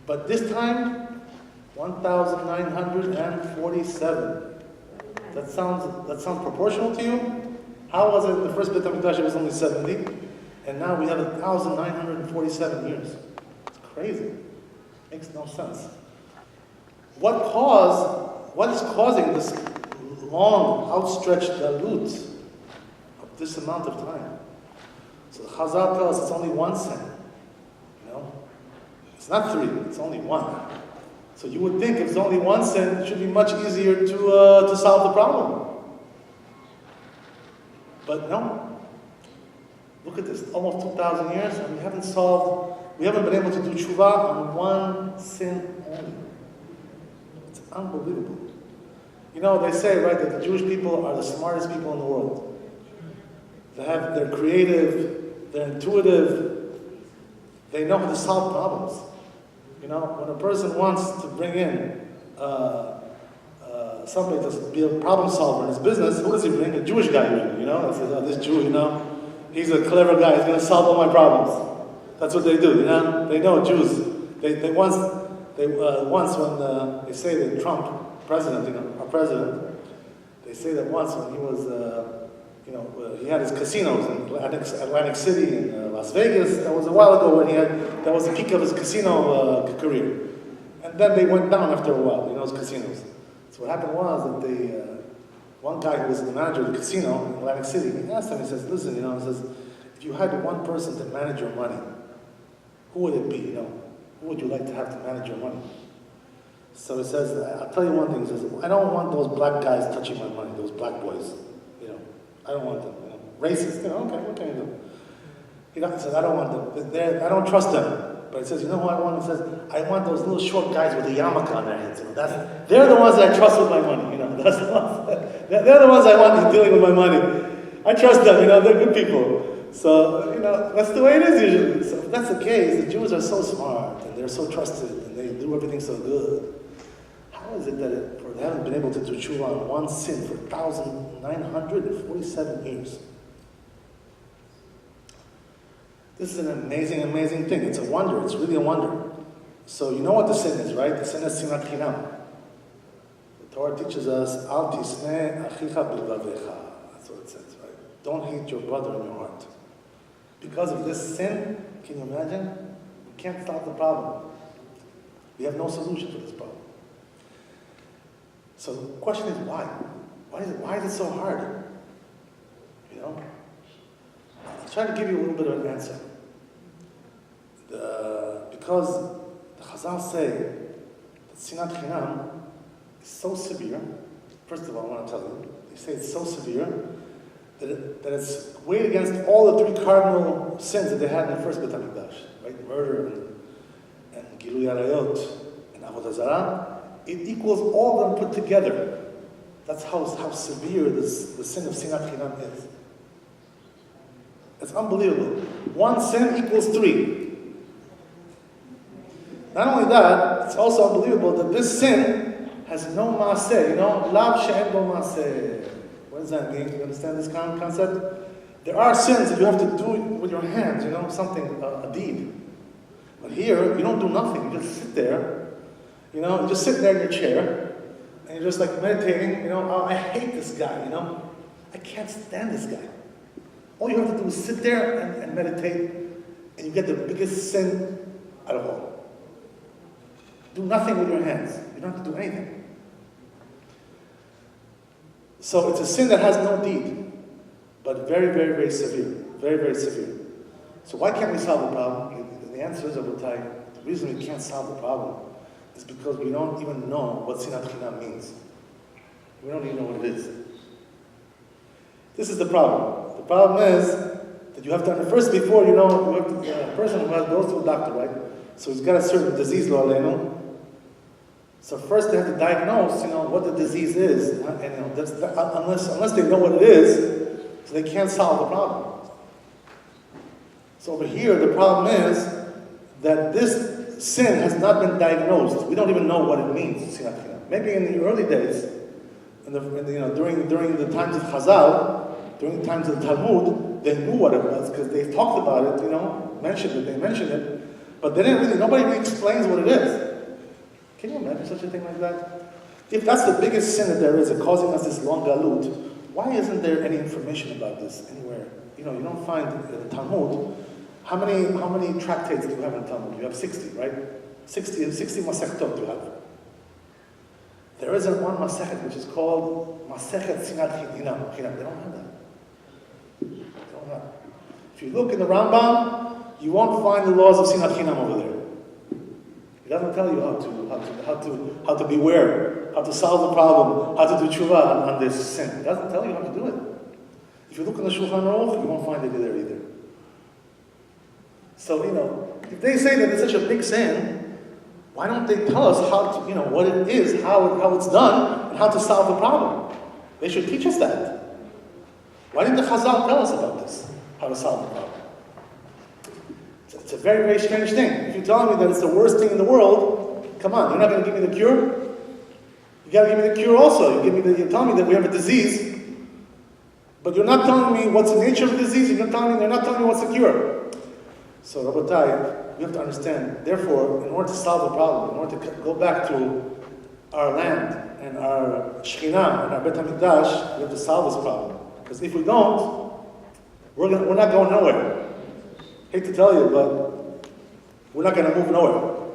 But this time, 1,947. That sounds proportional to you? How was it in the first Beit HaMikdash it was only 70? And now we have 1,947 years. It's crazy. Makes no sense. What is causing this long, outstretched galut of this amount of time? So the Chazal tells us it's only one sin. It's not three, it's only one. So you would think if it's only one sin, it should be much easier to solve the problem. But no. Look at this, almost 2,000 years, and we haven't been able to do tshuva on one sin only. It's unbelievable. They say, right, that the Jewish people are the smartest people in the world. They're creative, they're intuitive, they know how to solve problems. When a person wants to bring in somebody to be a problem solver in his business, who does he bring? A Jewish guy usually, He says, oh, this Jew, he's a clever guy, he's going to solve all my problems. That's what they do, They know Jews. Once when they say that Trump, president, our president, they say that once when he was, he had his casinos in Atlantic City and Las Vegas. That was a while ago when that was the peak of his casino career. And then they went down after a while, his casinos. So what happened was that one guy who was the manager of the casino in Atlantic City, he asked him, he says, listen, he says, if you had one person to manage your money, who would it be, Who would you like to have to manage your money? So he says, I'll tell you one thing, he says, I don't want those black guys touching my money, those black boys, I don't want them, Racist, okay, what can you do? He says, I don't want them, I don't trust them. But he says, you know who I want? He says, I want those little short guys with a yarmulke on their heads. They're the ones that I trust with my money. That's the ones. They're the ones I want dealing with my money. I trust them. They're good people. So that's the way it is usually. So if that's the case, the Jews are so smart and they're so trusted and they do everything so good. How is it that they haven't been able to do tshuva on one sin for 1,947 years? This is an amazing, amazing thing. It's a wonder. It's really a wonder. So you know what the sin is, right? The sin is sinat chinam. The Torah teaches us, Al tisneh achicha bilvavecha. That's what it says, right? Don't hate your brother in your heart. Because of this sin, can you imagine? We can't solve the problem. We have no solution for this problem. So the question is why? Why is it so hard? I'll try to give you a little bit of an answer. Because the Chazal say that sinat chinam is so severe. First of all, I want to tell you, they say it's so severe that it's weighed against all the three cardinal sins that they had in the first Beit HaMikdash, right? Murder and Gilui Arayot and Avodah Zarah. It equals all of them put together. That's how severe the sin of sinat chinam is. It's unbelievable. One sin equals three. Not only that, it's also unbelievable that this sin has no maaseh. Lav she'en bo maaseh. What does that mean? You understand this concept? There are sins that you have to do with your hands, something, a deed. But here, you don't do nothing. You just sit there, you just sit there in your chair, and you're just like meditating, oh, I hate this guy, I can't stand this guy. All you have to do is sit there and meditate, and you get the biggest sin out of all. Do nothing with your hands. You don't have to do anything. So it's a sin that has no deed, but very, very, very severe. Very, very severe. So why can't we solve the problem? And the answer is, Rabbi, the reason we can't solve the problem is because we don't even know what sinat chinam means. We don't even know what it is. This is the problem. The problem is that you have to, first before, a person who goes to a doctor, right? So he's got a certain disease, lo aleinu. So first they have to diagnose, what the disease is. And unless they know what it is, so they can't solve the problem. So over here, the problem is that this sin has not been diagnosed. We don't even know what it means. Maybe in the early days, during the times of Chazal, during the times of the Talmud, they knew what it was because they talked about it, they mentioned it. But nobody really explains what it is. Can you imagine such a thing like that? If that's the biggest sin that there is, causing us this long galut, why isn't there any information about this anywhere? You don't find in the Talmud, how many tractates do you have in Talmud? You have 60, right? 60 masechtot you have. There isn't one masechet which is called Masechet Sinat Chinam. They don't have that. If you look in the Rambam, you won't find the laws of Sinat Chinam over there. It doesn't tell you how to beware, how to solve the problem, how to do tshuva on this sin. It doesn't tell you how to do it. If you look in the Shulchan Aruch, you won't find it there either. So, if they say that it's such a big sin, why don't they tell us how to, what it is, how it's done, and how to solve the problem? They should teach us that. Why didn't the Chazal tell us about this, how to solve the problem? It's a very, very strange thing. If you're telling me that it's the worst thing in the world, come on, you're not going to give me the cure? You got to give me the cure also. You're telling me that we have a disease, but you're not telling me what's the nature of the disease. You're not telling me what's the cure. So, Rabbi, we have to understand, therefore, in order to solve the problem, in order to go back to our land and our Shekhinah and our Bet HaMikdash, we have to solve this problem. Because if we don't, we're not going nowhere. Hate to tell you, but we're not going to move nowhere.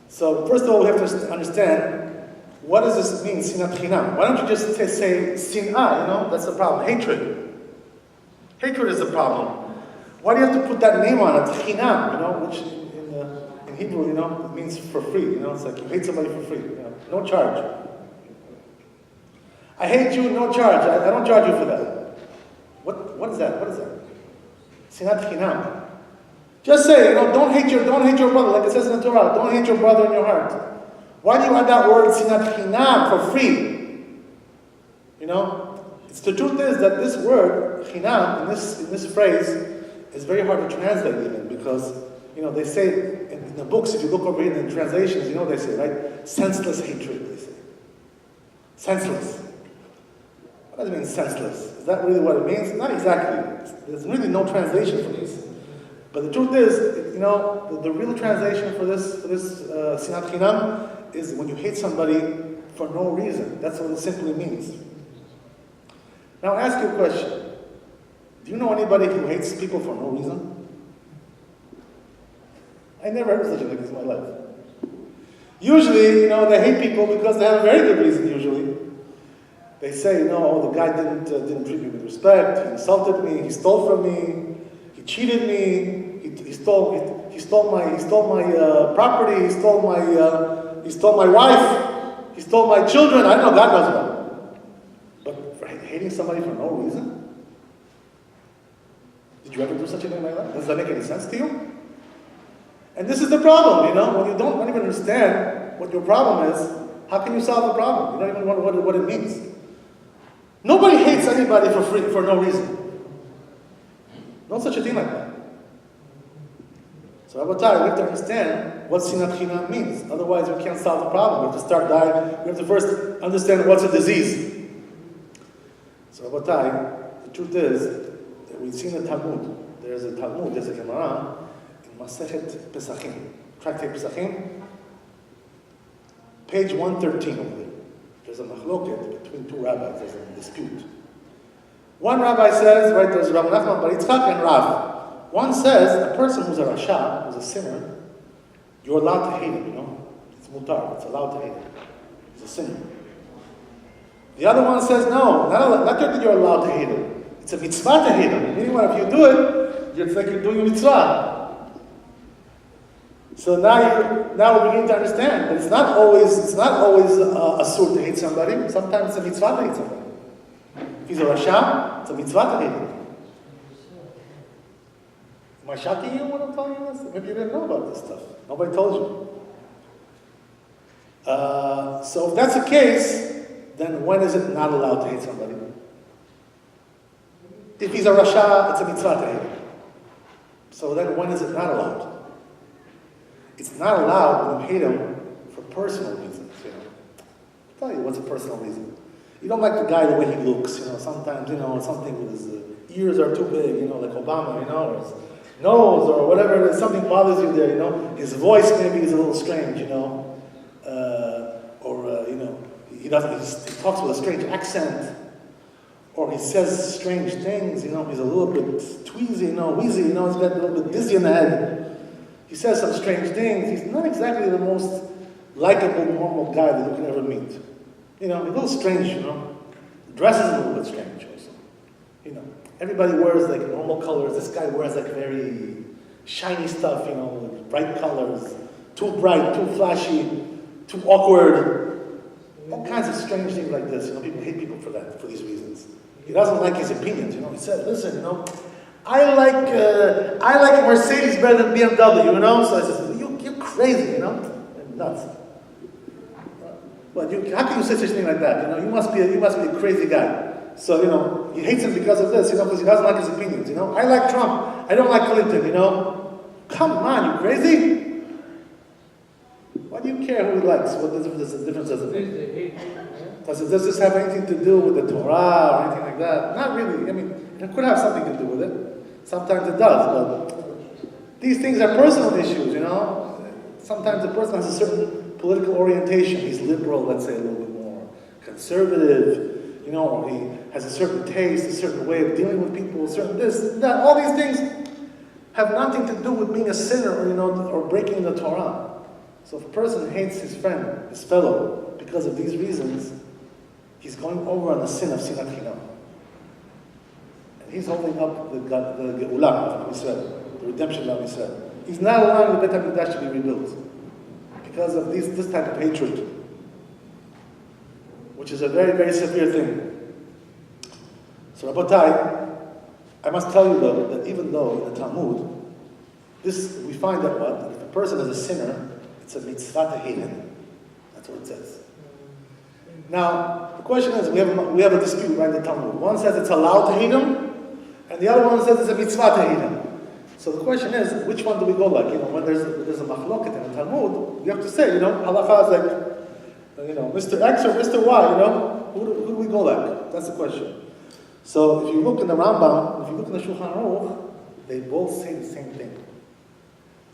So, first of all, we have to understand, what does this mean, Sinat Chinam? Why don't you just say Sin'ah, that's the problem, hatred. Hatred is the problem. Why do you have to put that name on it, Chinam, which in Hebrew, it means for free, it's like you hate somebody for free, no charge. I hate you, no charge, I don't charge you for that. What is that? Sinat Chinam. Just say, don't hate your brother, like it says in the Torah, don't hate your brother in your heart. Why do you add that word, Sinat Chinam, for free? The truth is that this word, Chinam, in this phrase, is very hard to translate even, because, they say in the books, if you look over here in the translations, they say, right? Senseless hatred, they say. Senseless. What does it mean, senseless? Is that really what it means? Not exactly. There's really no translation for this. But the truth is, the real translation for this Sinat Chinam is when you hate somebody for no reason. That's what it simply means. Now, I ask you a question. Do you know anybody who hates people for no reason? I never heard such a thing in my life. Usually, they hate people because they have a very good reason, usually. They say, the guy didn't treat me with respect, he insulted me, he stole from me, he cheated me, he stole my property, he stole my wife, he stole my children. I don't know, God knows what. But for hating somebody for no reason? Did you ever do such a thing like that? Does that make any sense to you? And this is the problem, when you don't even understand what your problem is, how can you solve the problem? You don't even know what it means. Nobody hates anybody for free, for no reason. No such a thing like that. So Rabotai, we have to understand what Sinat Chinam means. Otherwise, we can't solve the problem. We have to start dying. We have to first understand what's a disease. So Rabotai, the truth is that we've seen the Talmud. There's a Gemara in Masechet Pesachim, Tractate Pesachim, page 113 over there. There's a machloket between two rabbis. There's a dispute. One rabbi says, right, there's Rav Nachman Bar Yitzchak and Rav. One says, a person who's a rasha, who's a sinner, you're allowed to hate him, It's mutar, it's allowed to hate him. He's a sinner. The other one says, no, not that you're allowed to hate him. It's a mitzvah to hate him. Meaning, if you do it, it's like you're doing a mitzvah. So now we're beginning to understand that it's not always asur to hate somebody. Sometimes it's a mitzvah to hate somebody. If he's a rasha, it's a mitzvah to hate him. Am I shocking you when I'm telling you this? Maybe you didn't know about this stuff. Nobody told you. So if that's the case, then when is it not allowed to hate somebody? If he's a rasha, it's a mitzvah to hate him. So then when is it not allowed? It's not allowed when you hate him for personal reasons, I'll tell you what's a personal reason. You don't like the guy the way he looks, sometimes, something with his ears are too big, like Obama, or nose or whatever it is, something bothers you there, his voice maybe is a little strange, he talks with a strange accent, or he says strange things, he's a little bit tweezy, wheezy, he's got a little bit dizzy in the head. He says some strange things. He's not exactly the most likable, normal guy that you can ever meet. He's a little strange, The dress is a little bit strange also. Everybody wears like normal colors. This guy wears like very shiny stuff, like bright colors. Too bright, too flashy, too awkward. All kinds of strange things like this. People hate people for that, for these reasons. He doesn't like his opinions. He said, listen, I like Mercedes better than BMW, So I said, you're crazy, You're nuts. But how can you say such a thing like that? You must be a crazy guy. So, he hates him because of this, because he doesn't like his opinions, I like Trump, I don't like Clinton, Come on, you crazy? Why do you care who he likes? What difference does it make? Does this have anything to do with the Torah or anything like that? Not really. It could have something to do with it. Sometimes it does, but these things are personal issues, Sometimes a person has a certain political orientation. He's liberal, let's say, a little bit more conservative, or he has a certain taste, a certain way of dealing with people, certain this, that. All these things have nothing to do with being a sinner or breaking the Torah. So if a person hates his friend, his fellow, because of these reasons, he's going over on the sin of Sinat Chinam. And he's holding up the Geulah of Israel, the redemption of Israel. He's not allowing the Beit HaMikdash to be rebuilt because of this type of hatred, which is a very, very severe thing. So Rabbotai, I must tell you though, that even though in the Talmud, we find that what? If a person is a sinner, it's a mitzvah to hate him. That's what it says. Now, the question is, we have a dispute right in the Talmud. One says it's allowed to hate him, and the other one says it's a mitzvah to hate him. So the question is, which one do we go like? When there's a machloket in the Talmud, you have to say, halacha is like, Mr. X or Mr. Y, who do we go like? That's the question. So if you look in the Rambam, if you look in the Shulchan Aruch, they both say the same thing.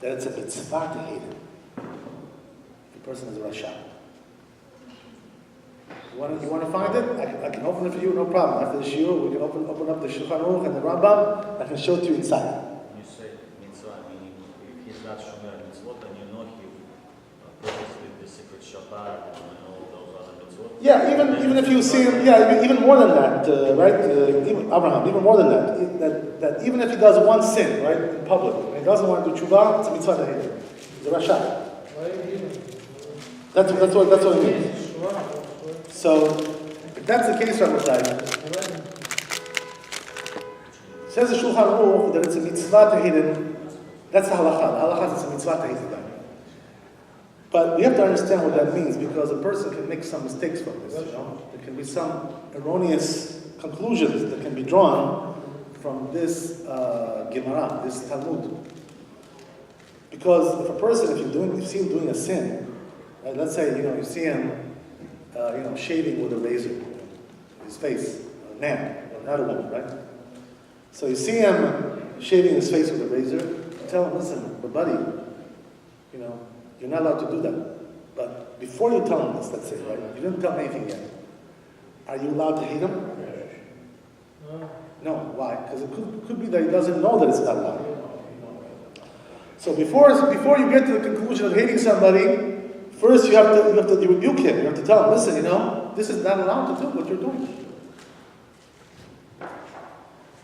That it's a mitzvah to hate him. The person is a rasha. You want to find it? I can open it for you, no problem. After the shiur, we can open up the Shulchan Aruch and the Rambam. I can show it to you inside. You say mitzvah, meaning if he's not shomer mitzvot, and he purposely the secret Shabbat and all those other mitzvot. Yeah, even if you see him, even more than that, right? Even Abraham, even more than that. That even if he does one sin, right, in public, and he doesn't want to do tshuva, it's a mitzvah to hate him. It's a rasha. That's what it means. So, if that's the case, Rabbi, says the Shulchan Aruch that it's a mitzvah to hate him. That's the halacha. The halacha is a mitzvah to hate him. But we have to understand what that means, because a person can make some mistakes from this. There can be some erroneous conclusions that can be drawn from this Gemara, this Talmud. Because if a person, if you see him doing a sin, right, let's say you see him shaving with a razor, his face, a man, not a woman, right? So you see him shaving his face with a razor, you tell him, listen, but buddy, you're not allowed to do that. But before you tell him this, let's say, right, you didn't tell him anything yet. Are you allowed to hate him? No. Why? Because it could be that he doesn't know that it's not allowed. So before you get to the conclusion of hating somebody, first you have to rebuke him. You have to tell him, listen, this is not allowed to do what you're doing.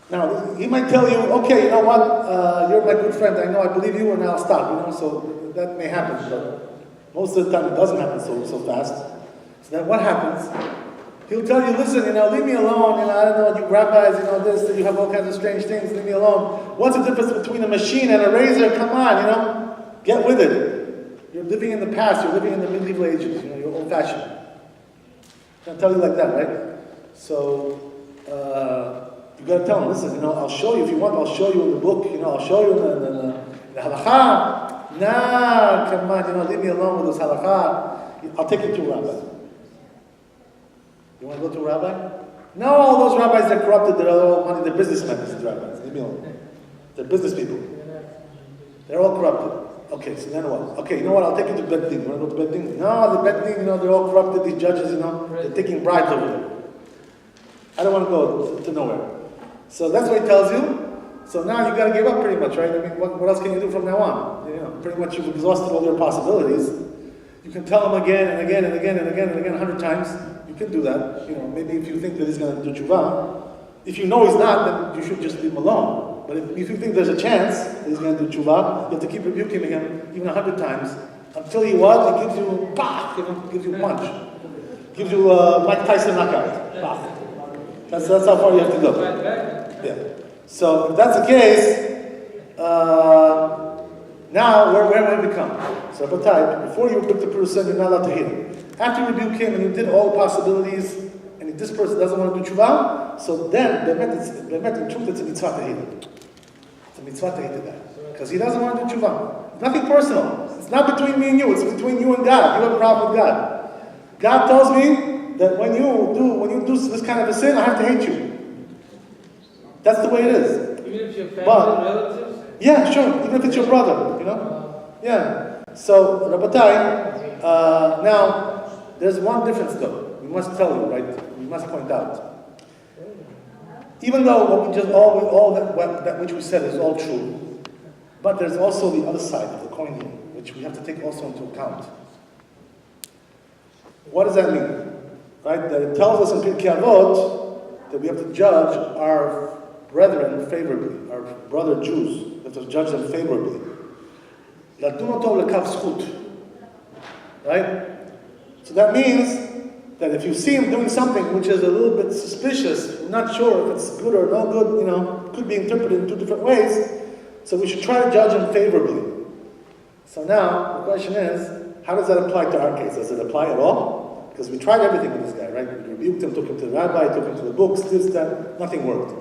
Now, he might tell you, okay, you know what, you're my good friend, I believe you, and I'll stop, so that may happen, but most of the time it doesn't happen so fast. So then what happens? He'll tell you, listen, leave me alone, I don't know, you rabbis, this, you have all kinds of strange things, leave me alone. What's the difference between a machine and a razor? Come on, get with it. You're living in the past, you're living in the medieval ages, you're old-fashioned. I'll tell you like that, right? So, you got to tell him, listen, I'll show you if you want. I'll show you in the book. I'll show you in the halakha. Nah, come on, leave me alone with this halakha. I'll take you to a rabbi. You want to go to a rabbi? No, all those rabbis are corrupted. They're all money. They're businessmen. These rabbis. Leave me alone. They're business people. They're all corrupted. Okay, so then what? Okay, you know what? I'll take you to Bet Din. You want to go to Bet Din? No, the Bet Din, they're all corrupted. These judges, they're taking bribes over there. I don't want to go to nowhere. So that's what he tells you. So now you got to give up pretty much, right? I mean, what else can you do from now on? Pretty much you've exhausted all your possibilities. You can tell him again and again and again and again and again 100 times. You can do that. Maybe if you think that he's going to do tshuva. If you know he's not, then you should just leave him alone. But if you think there's a chance that he's going to do tshuva, you have to keep rebuking him even 100 times until he what? He gives you bah, gives you punch, gives you Mike Tyson knockout. Bah. That's how far you have to go. Yeah. So if that's the case, now where have we become? So before you rebuke the person, you're not allowed to hate him. After you rebuke him and you did all the possibilities, and this person doesn't want to do tshuva, so then in truth it's a mitzvah to hate him. It's a mitzvah to hate the guy. Because he doesn't want to do tshuva. It's nothing personal. It's not between me and you, it's between you and God. You have a problem with God. God tells me that when you do this kind of a sin, I have to hate you. That's the way it is. Even if your family relatives? Yeah, sure. Even if it's your brother, Yeah. So, Rabbatai, now, there's one difference though. We must tell you, right? We must point out. Even though what we just all that which we said is all true, but there's also the other side of the coin here, which we have to take also into account. What does that mean? Right? That it tells us in Pirkei Avot that we have to judge our brethren favorably, our brother Jews. We have to judge them favorably. Right? So that means that if you see him doing something which is a little bit suspicious, we're not sure if it's good or no good, could be interpreted in two different ways, so we should try to judge him favorably. So now, the question is, how does that apply to our case? Does it apply at all? Because we tried everything with this guy, right? We rebuked him, took him to the rabbi, took him to the books, this, that, nothing worked.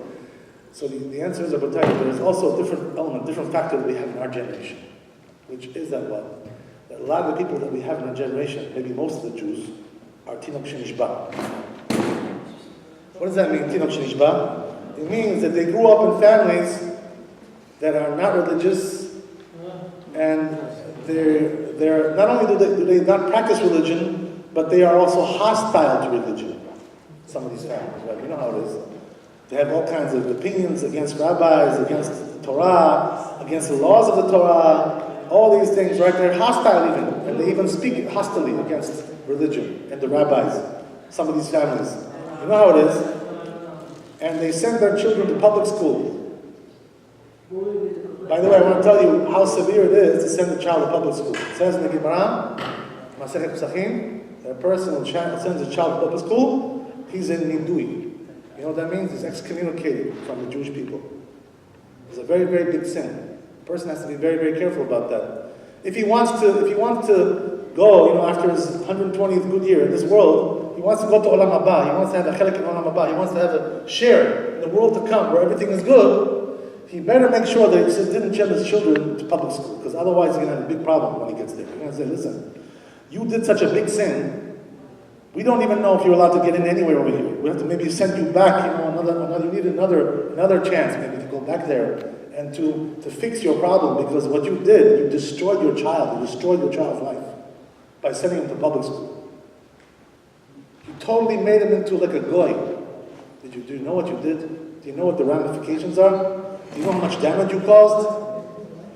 So the answer is, there is also a different element, different factor that we have in our generation, which is that what? That a lot of the people that we have in our generation, maybe most of the Jews, are tinok shenishba. What does that mean, tinok shenishba? It means that they grew up in families that are not religious, and they're not only do they not practice religion, but they are also hostile to religion. Some of these families, right? You know how it is. They have all kinds of opinions against rabbis, against the Torah, against the laws of the Torah, all these things, right? They're hostile even, and they even speak hostilely against religion and the rabbis, some of these families. You know how it is? And they send their children to public school. By the way, I want to tell you how severe it is to send a child to public school. It says in the Gemara, Masechet Pesachim, that a person who sends a child to public school, he's in Nidui. You know what that means? He's excommunicated from the Jewish people. It's a very, very big sin. A person has to be very, very careful about that. If he wants to go, after his 120th good year in this world, he wants to go to Olam Haba. He wants to have a chelik in Olam Haba. He wants to have a share in the world to come where everything is good. He better make sure that he didn't send his children to public school, because otherwise he's going to have a big problem when he gets there. He's going to say, listen, you did such a big sin. We don't even know if you're allowed to get in anywhere over here. We have to maybe send you back, you need another chance maybe to go back there and to fix your problem, because what you did, you destroyed your child. You destroyed your child's life by sending him to public school. You totally made him into like a goy. Do you know what you did? Do you know what the ramifications are? Do you know how much damage you caused?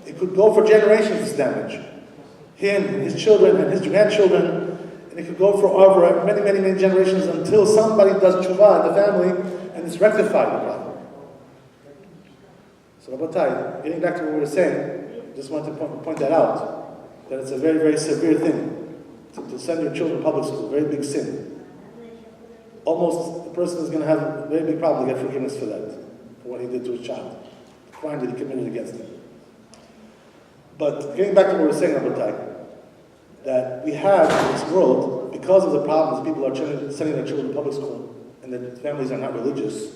It could go for generations, this damage. Him, his children, and his grandchildren. And it could go for over many, many, many generations until somebody does tshuva in the family and it's rectified the problem. So Rabbatai, getting back to what we were saying, just wanted to point that out, that it's a very, very severe thing to send your children to public school, very big sin. Almost the person is going to have a very big problem to get forgiveness for that, for what he did to his child, the crime that he committed against him. But getting back to what we were saying, Rabbatai, that we have in this world, because of the problems people are sending their children to public school, and their families are not religious.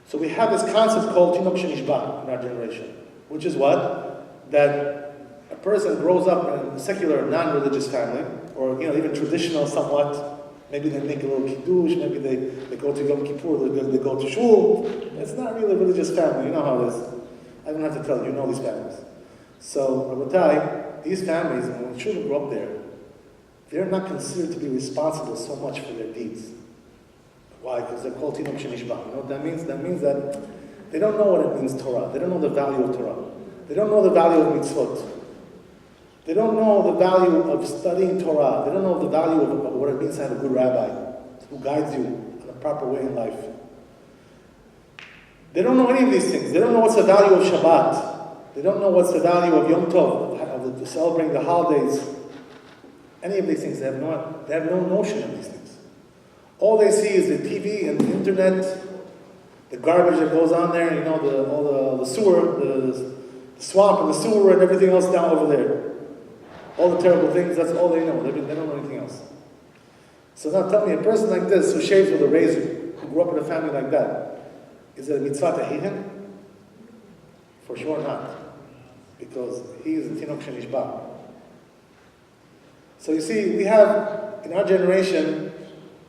So we have this concept called tinok shenishba in our generation, which is what? That a person grows up in a secular, non-religious family, or even traditional somewhat. Maybe they make a little kiddush, maybe they go to Yom Kippur, they go to shul. It's not really a religious family, you know how it is. I don't have to tell you, you know these families. So, Rabbi, these families, when children grow up there, they're not considered to be responsible so much for their deeds. Why? Because they're called Tinok Shenishba. You know what that means? That means that they don't know what it means Torah. They don't know the value of Torah. They don't know the value of mitzvot. They don't know the value of studying Torah. They don't know the value of what it means to have a good rabbi who guides you in a proper way in life. They don't know any of these things. They don't know what's the value of Shabbat. They don't know what's the value of Yom Tov, of celebrating the holidays. Any of these things, they have no notion of these things. All they see is the TV and the internet, the garbage that goes on there, you know, all the sewer, the swamp and the sewer and everything else down over there. All the terrible things, that's all they know. They don't know anything else. So now tell me, a person like this who shaves with a razor, who grew up in a family like that, is it a mitzvah to hate him? For sure not. Because he is a Tinok Shenishba. So you see, we have, in our generation,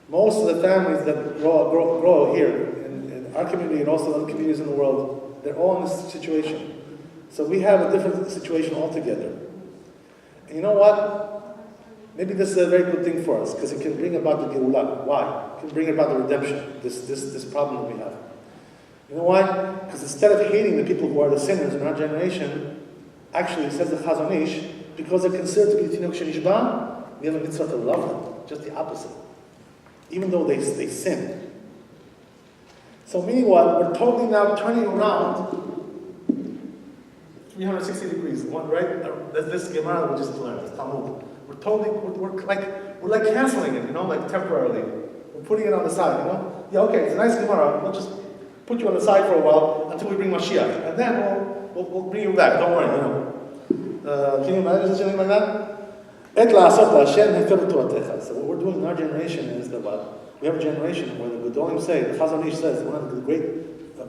most of the families that grow here, in our community and also other communities in the world, they're all in this situation. So we have a different situation altogether. And you know what? Maybe this is a very good thing for us, because it can bring about the Geulah. Why? It can bring about the redemption, this problem that we have. You know why? Because instead of hating the people who are the sinners in our generation, actually, says the Chazon Ish, because they're considered to be Tinok Shenishba, we have a mitzvah to love them. Just the opposite. Even though they sin. So meaning what? We're totally now turning around 360 degrees. Right? This Gemara we just learned, this Talmud. We're like canceling it, you know, like temporarily. We're putting it on the side, you know? Yeah, okay, it's a nice Gemara. We'll just put you on the side for a while until we bring Mashiach. And then we'll bring you back. Don't worry, you know. Can you imagine something like that? So what we're doing in our generation is that what? We have a generation where the Gedolim say, the Chazon Ish says, one of the great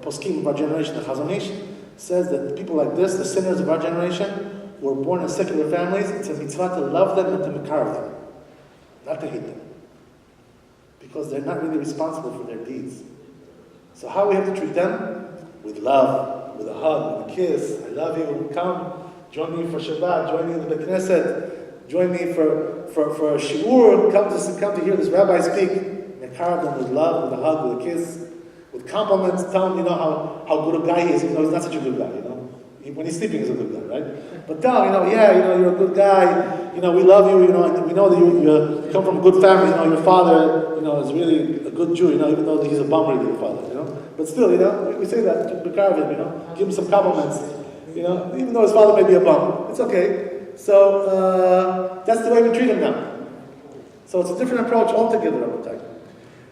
poskim of our generation, the Chazon Ish, says that people like this, the sinners of our generation, who are born in secular families, it's a mitzvah to love them and to mekarv them, not to hate them. Because they're not really responsible for their deeds. So how we have to treat them? With love, with a hug, with a kiss. I love you, come. Join me for Shabbat, join me in the Beit Knesset, join me for a shiur, come to hear this rabbi speak. Mekarv them with love, with a hug, with a kiss, with compliments, tell him, you know, how good a guy he is, even though he's not such a good guy, you know. When he's sleeping, he's a good guy, right? But tell him, you know, yeah, you know, you're a good guy, you know, we love you, you know, and we know that you come from a good family, you know, your father, you know, is really a good Jew, you know, even though he's a bummer, your father, you know. But still, you know, we say that to Mekarv him, you know, give him some compliments. You know, even though his father may be a bum, it's okay. So that's the way we treat him now. So it's a different approach altogether, Rabbi.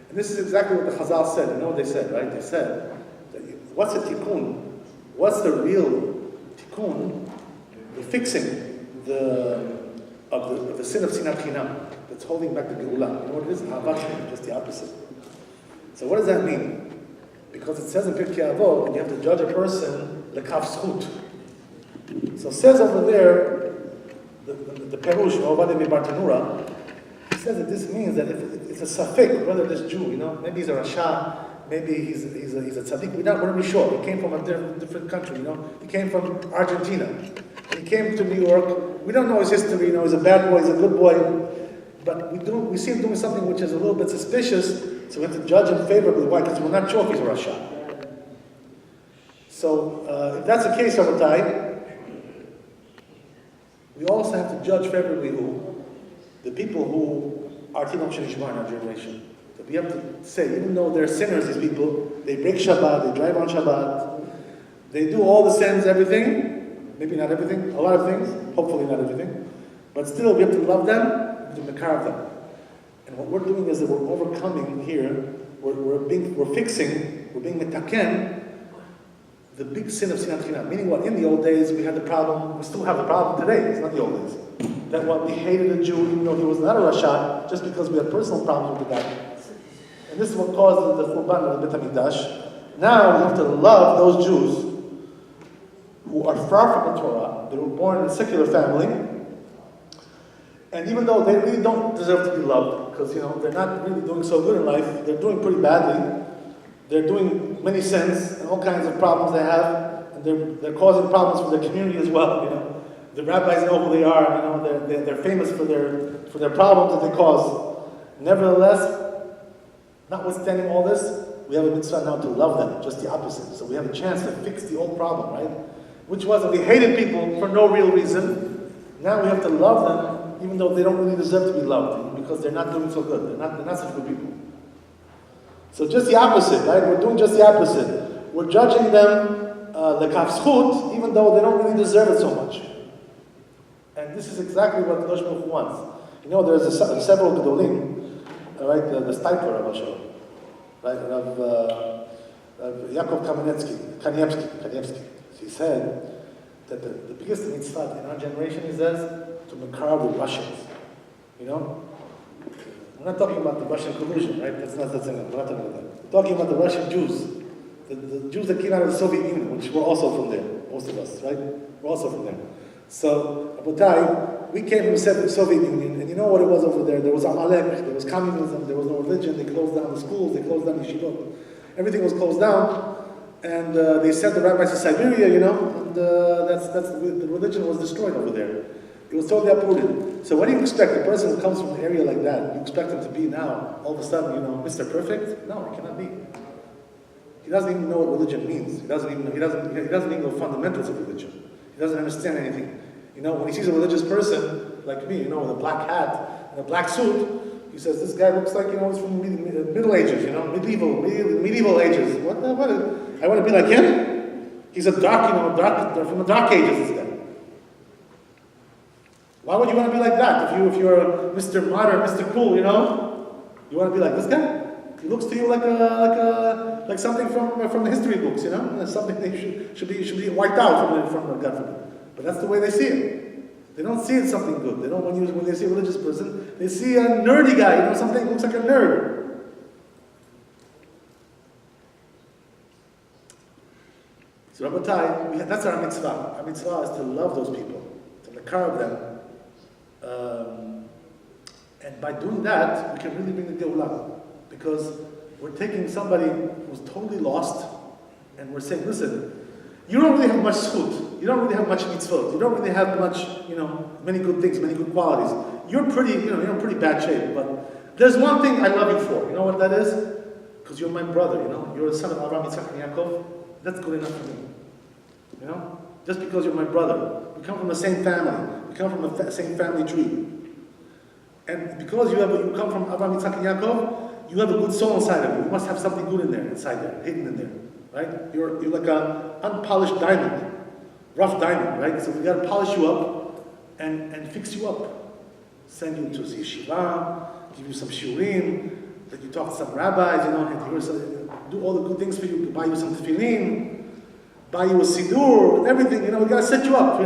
And this is exactly what the Chazal said. You know what they said, right? They said, what's a tikkun? What's the real tikkun? The fixing of the sin of sinat chinam that's holding back the geulah. You know what it is? Ahavat Hashem, just the opposite. So what does that mean? Because it says in Pirkei Avot that you have to judge a person lekaf zchut. So it says over there, the Perush, Ovade Bartanura, he says that this means that if it's a safek, whether this Jew, you know, maybe he's a Rasha, maybe he's a tzaddik, we're not really sure. He came from a different country, you know. He came from Argentina. He came to New York. We don't know his history, you know, he's a bad boy, he's a good boy. But we see him doing something which is a little bit suspicious, so we have to judge him favorably. Why? Because we're not sure if he's a Rasha. So if that's the case, Rabbi, we also have to judge favorably who? The people who are Tinok Shenishba in our generation. So we have to say, even though they're sinners, these people, they break Shabbat, they drive on Shabbat, they do all the sins, everything, maybe not everything, a lot of things, hopefully not everything, but still we have to love them, to mekarv them. And what we're doing is that we're overcoming here, we're fixing, we're being metaken, the big sin of sinat chinam. Meaning what? In the old days, we had the problem, we still have the problem today, it's not the old days. That what we hated a Jew, even though he was not a Rasha, just because we had personal problems with the guy. And this is what caused the Khurban of the Beit HaMikdash. Now we have to love those Jews who are far from the Torah, they were born in a secular family, and even though they really don't deserve to be loved, because, you know, they're not really doing so good in life, they're doing pretty badly, they're doing many sins and all kinds of problems they have, and they're causing problems for their community as well, you know. The rabbis know who they are, they're famous for their problems that they cause. Nevertheless, notwithstanding all this, we have a mitzvah now to love them, just the opposite. So we have a chance to fix the old problem, right? Which was that we hated people for no real reason. Now we have to love them, even though they don't really deserve to be loved, because they're not doing so good. They're not such good people. So just the opposite, right? We're doing just the opposite. We're judging them lekaf zchut, even though they don't really deserve it so much. And this is exactly what Kadosh Baruch Hu wants. There's several gedolim, right? The Stipler of Hashem, right? Of Yaakov Kanievsky. He said that the biggest mitzvah in our generation, he says, to makar the Russians. We're not talking about the Russian collusion, right? We're not talking about that. We're talking about the Russian Jews. The Jews that came out of the Soviet Union, which were also from there, most of us, right? We're also from there. So, Rabotai, we came from the Soviet Union, and you know what it was over there? There was Amalek, there was communism, there was no religion, they closed down the schools, they closed down the yeshivot. Everything was closed down, and they sent the rabbis to Siberia, and the religion was destroyed over there. It was totally uprooted. So what do you expect? A person who comes from an area like that, you expect him to be now, all of a sudden, Mr. Perfect? No, he cannot be. He doesn't even know what religion means. He doesn't even know the fundamentals of religion. He doesn't understand anything. When he sees a religious person, like me, with a black hat and a black suit, he says, this guy looks like, he's from the Middle Ages, medieval ages. What I want to be like him? He's a dark, from the dark ages, this guy. Why would you want to be like that? If you're Mr. Modern, Mr. Cool, you want to be like this guy? He looks to you like something from the history books, something that should be wiped out from God forbid. But that's the way they see it. They don't see it something good. They don't when they see a religious person, they see a nerdy guy, something that looks like a nerd. So Rabotai, that's our mitzvah. Our mitzvah is to love those people, to makar them. And by doing that, we can really bring the Geulah. Because we're taking somebody who's totally lost, and we're saying, listen, you don't really have much zchut, you don't really have much mitzvot, you don't really have much, many good things, many good qualities. You're you're in pretty bad shape, but there's one thing I love you for. You know what that is? Because you're my brother, you're the son of Abraham, Yitzchak, and Yaakov. That's good enough for me. Just because you're my brother. We come from the same family. We come from the same family tree. And because you come from Abraham, Yitzchak, and Yaakov, you have a good soul inside of you. You must have something good in there, inside there, hidden in there, right? You're like an unpolished diamond, rough diamond, right? So we got to polish you up and fix you up. Send you to yeshiva, give you some shiurim, let you talk to some rabbis, do all the good things for you, buy you some tefillin, buy you a siddur, everything. We got to set you up,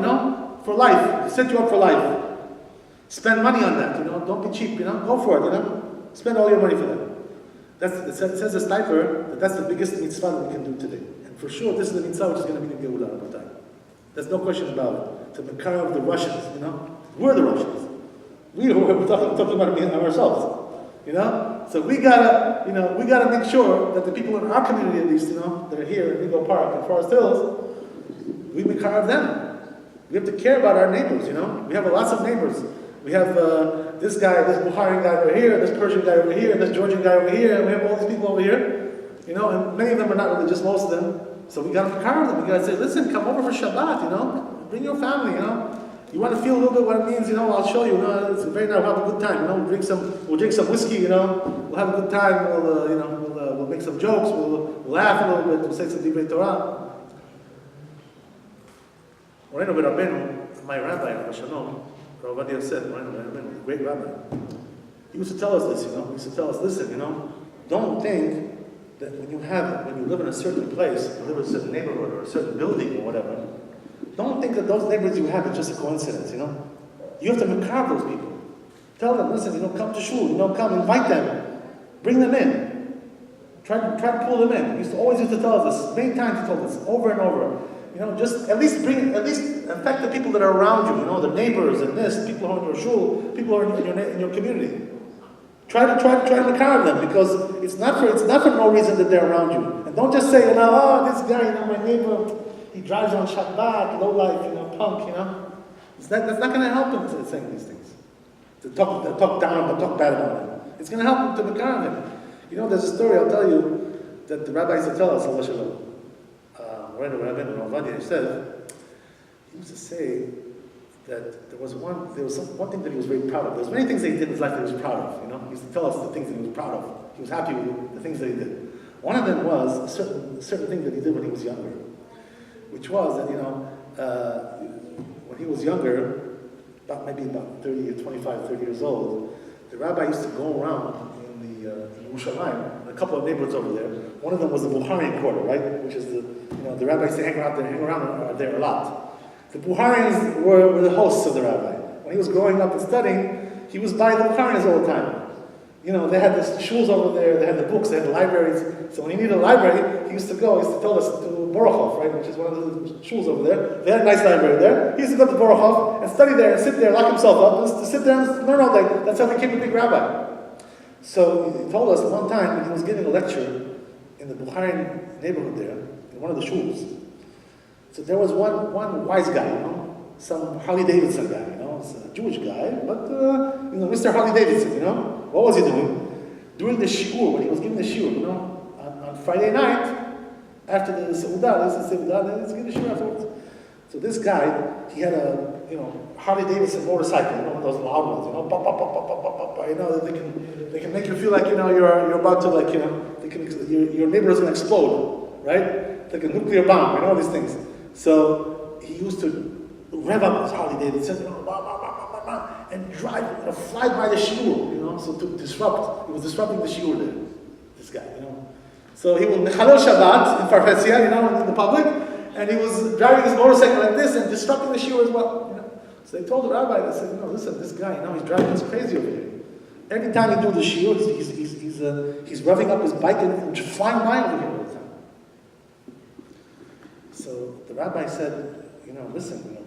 for life. Set you up for life. Spend money on that. Don't be cheap. Go for it. Spend all your money for that. It says the Stipler that's the biggest mitzvah that we can do today. And for sure, this is the mitzvah which is going to be the Geulah of the time. There's no question about it. To makar of the Russians, We're the Russians. We're talking about ourselves, So we gotta make sure that the people in our community, at least, that are here in Eagle Park and Forest Hills, we makar of them. We have to care about our neighbors, We have lots of neighbors. We have this guy, this Bukharian guy over here, this Persian guy over here, this Georgian guy over here, and we have all these people over here, and many of them are not religious, most of them. So we got to makar them. We got to say, listen, come over for Shabbat, bring your family, You want to feel a little bit what it means, I'll show you, It's very nice. We'll have a good time, We'll drink some whiskey, We'll have a good time. We'll make some jokes. We'll laugh a little bit. We'll say some divrei Torah. My rabbi, Shalom, Rabbi said, the great rabbi, he used to tell us this, He used to tell us, listen, don't think that when you live in a certain place, you live in a certain neighborhood or a certain building or whatever, don't think that those neighbors you have is just a coincidence, You have to makar those people. Tell them, listen, come to shul, come, invite them, bring them in. Try to pull them in. He used to tell us this, many times he told us, over and over. Just at least affect the people that are around you, the neighbors and people who are in your shul, people who are in your community. Try to makar them, because it's not for no reason that they're around you. And don't just say, this guy, my neighbor, he drives on Shabbat, low life, punk, That's not going to help him to saying these things. To talk down but talk bad about him. It's going to help him to become him. You know, there's a story I'll tell you that the rabbi used to tell us, Allah Shalom. Rabbi said, he used to say that there was one thing that he was very proud of. There was many things that he did in his life that he was proud of. You know, he used to tell us the things that he was proud of. He was happy with the things that he did. One of them was a certain thing that he did when he was younger, which was that, you know, when he was younger, about 30 or 25, 30 years old, the rabbi used to go around in Yerushalayim, a couple of neighborhoods over there. One of them was the Bukharian quarter, right? Which is the rabbi used to hang around there a lot. The Bukharians were the hosts of the rabbi. When he was growing up and studying, he was by the Bukharians all the time. You know, they had the shuls over there, they had the books, they had the libraries. So when he needed a library, he used to tell us to Borochov, right, which is one of the shuls over there. They had a nice library there. He used to go to Borochov and study there and sit there, lock himself up, and sit there and learn all day. That's how he became a big rabbi. So he told us one time when he was giving a lecture in the Bukharian neighborhood there, in one of the shuls. So there was one wise guy, you know, some Harley Davidson guy, you know, it's a Jewish guy, but, you know, Mr. Harley Davidson, you know. What was he doing? During the shiur, when he was giving the shiur, you know, on Friday night, after the Seudah, let's give the shiur afterwards. So this guy, he had a, you know, Harley Davidson motorcycle, you know, one of those loud ones, you know, pop, pop, pop, pop, pop, pop, pop, you know, they can make you feel like, you know, you're about to, like, you know, your neighbor is going to explode, right? Like a nuclear bomb, you know, all these things. So he used to rev up his Harley Davidson, you know, and drive, you know, fly by the shiur, you know, so to disrupt. He was disrupting the shiur there, this guy, you know. So he was Mechalel Shabbat in Farfetzia, you know, in the public, and he was driving his motorcycle like this and disrupting the shiur as well, you know. So they told the rabbi, they said, you know, listen, this guy, you know, he's driving us crazy over here. Every time he do the shiur, he's revving up his bike and just flying by over here all the time. So the rabbi said, you know, listen, you know,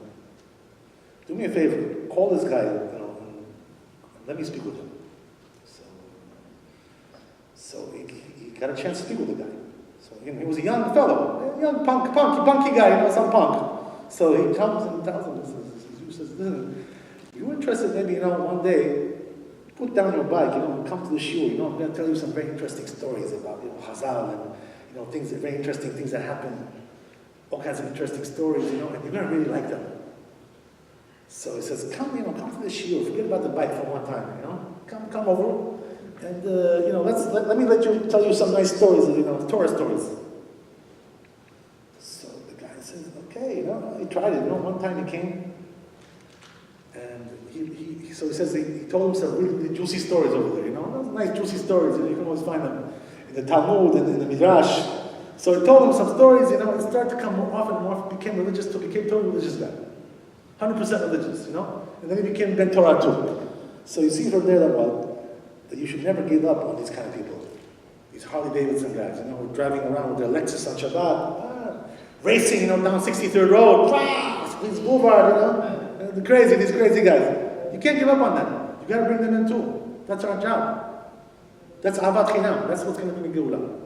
do me a favor, call this guy, you know, and let me speak with him. So he got a chance to speak with the guy. So, you know, he was a young fellow, a young punky guy, you know, some punk. So he comes and tells him, he says, listen, you're interested maybe, you know, one day, put down your bike, you know, come to the shiur, you know, I'm going to tell you some very interesting stories about, you know, Chazal and, you know, things, very interesting things that happen, all kinds of interesting stories, you know, and you're going to really like them. So he says, come to the shiur, forget about the bike for one time, you know, come over, and, you know, let me tell you some nice stories, you know, Torah stories. So the guy says, okay, you know, he tried it, you know, one time he came, and he says he told him some really juicy stories over there, you know, those nice juicy stories, you know, you can always find them in the Talmud and in the Midrash. So he told him some stories, you know, and started to come more often and more, became a totally religious guy. 100% religious, you know? And then he became Ben Torah too. So you see from there that you should never give up on these kind of people. These Harley Davidson guys, you know, who are driving around with their Lexus on Shabbat, racing, you know, down 63rd Road, Queens Boulevard, you know? These crazy guys. You can't give up on them. You gotta bring them in too. That's our job. That's Avat Chinam. That's what's gonna bring the Geulah.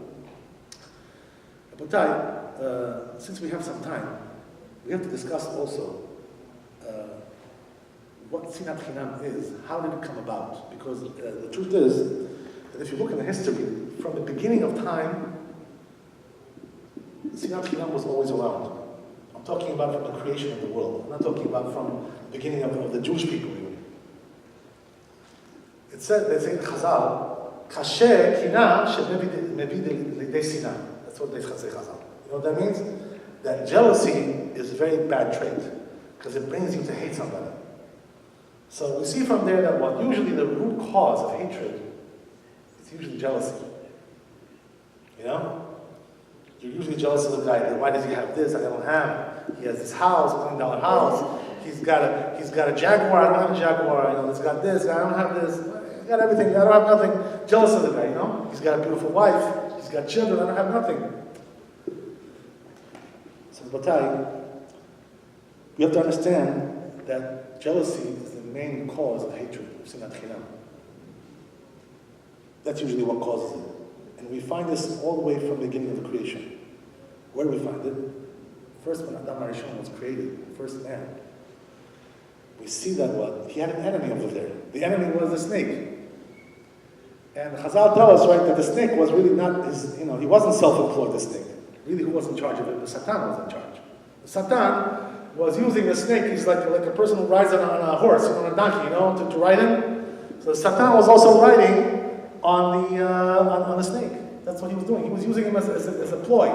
But since we have some time, we have to discuss also what Sinat Chinam is, how did it come about? Because the truth is that if you look in the history, from the beginning of time, Sinat Chinam was always around. I'm talking about from the creation of the world. I'm not talking about from the beginning of the Jewish people even. It said, they say in Chazal, Kasher Kina Shemevi Lidei Sinah. That's what they say Chazal. You know what that means? That jealousy is a very bad trait, because it brings you to hate somebody. So we see from there that what usually the root cause of hatred is usually jealousy. You know? You're usually jealous of the guy. Why does he have this? I don't have. He has this house, $1 million house. He's got a Jaguar. I don't have a Jaguar. You know, he's got this. I don't have this. He's got everything. I don't have nothing. Jealous of the guy. You know? He's got a beautiful wife. He's got children. I don't have nothing. So, Batai, we have to understand that jealousy is the main cause of hatred, of Sinat Chinam. That's usually what causes it. And we find this all the way from the beginning of the creation. Where do we find it? First, when Adam Arishon was created, the first man, we see that what? He had an enemy over there. The enemy was the snake. And Chazal tell us, right, that the snake was really not his, he wasn't self-employed, the snake. Really, who was in charge of it? The Satan was in charge. The Satan was using the snake. He's like a person who rides on a horse, on a donkey, to ride him. So the Satan was also riding on the snake. That's what he was doing. He was using him as a ploy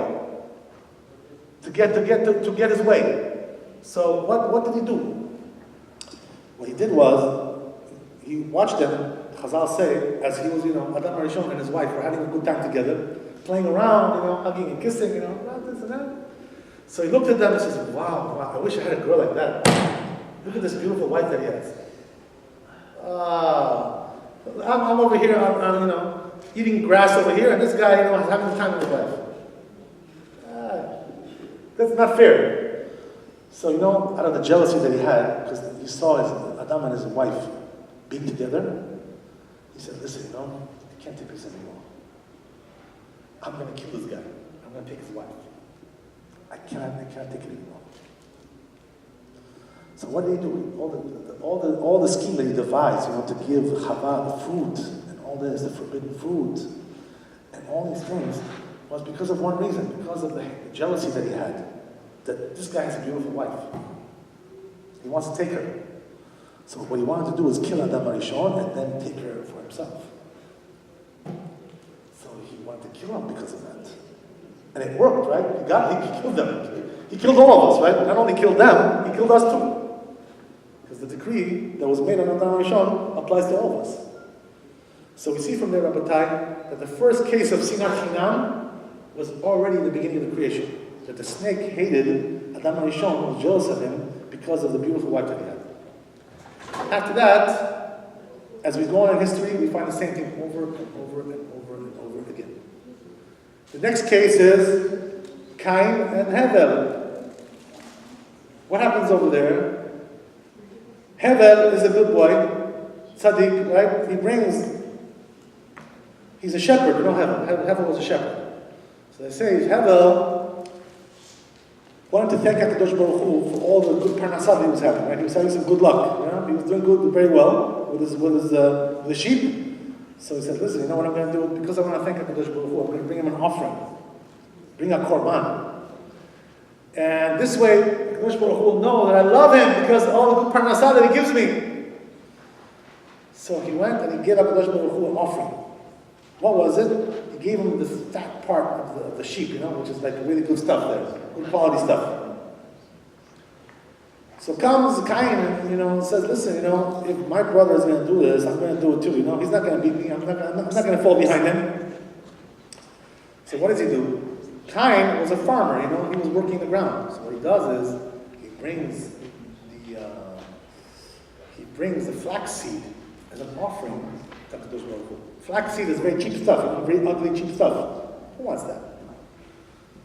to get his way. So what did he do? What he did was he watched them. Chazal say, as he was, Adam Arishon and his wife were having a good time together, playing around, hugging and kissing, this and that. So he looked at them and says, wow, I wish I had a girl like that. Look at this beautiful wife that he has. I'm over here, I'm eating grass over here, and this guy, is having the time of his life. That's not fair. So, out of the jealousy that he had, because he saw his Adam and his wife being together, he said, listen, I can't take this anymore. I'm going to kill this guy. I'm going to take his wife. I can't take it anymore. So what did he do? All the scheme that he devised, to give Chava the fruit, and all this, the forbidden fruit, and all these things, was because of one reason, because of the jealousy that he had. That this guy has a beautiful wife. He wants to take her. So what he wanted to do was kill Adam Arishon and then take her for himself. So he wanted to kill him because of that. And it worked, right? He killed them. He killed all of us, right? Not only killed them, he killed us too. Because the decree that was made on Adam Arishon applies to all of us. So we see from there, Rabbi, that the first case of Sinat Chinam was already in the beginning of the creation. That the snake hated Adam Arishon, was jealous of him because of the beautiful wife that he had. After that, as we go on in history, we find the same thing over and over and over and over again. The next case is Cain and Hevel. What happens over there? Hevel is a good boy, tzaddik, right? He's a shepherd, Hevel. Hevel was a shepherd. So they say Hevel wanted to thank HaKadosh Baruch Hu for all the good parnassah he was having, right? He was having some good luck, He was doing good, very well with the sheep. So he said, listen, what I'm going to do? Because I want to thank HaKadosh Baruch Hu, I'm going to bring him an offering. Bring a korban. And this way, HaKadosh Baruch Hu will know that I love him because of all the good parnassah that he gives me. So he went and he gave HaKadosh Baruch Hu an offering. What was it? He gave him this fat part of the sheep, which is like really good stuff there. Good quality stuff. So comes Cain and says, listen, if my brother is going to do this, I'm going to do it too. He's not going to beat me. I'm not going to fall behind him. So what does he do? Cain was a farmer. He was working the ground. So what he does is he brings the flax seed as an offering to HaKadosh Baruch Hu. Flax seed is very cheap stuff. Very ugly, cheap stuff. Who wants that?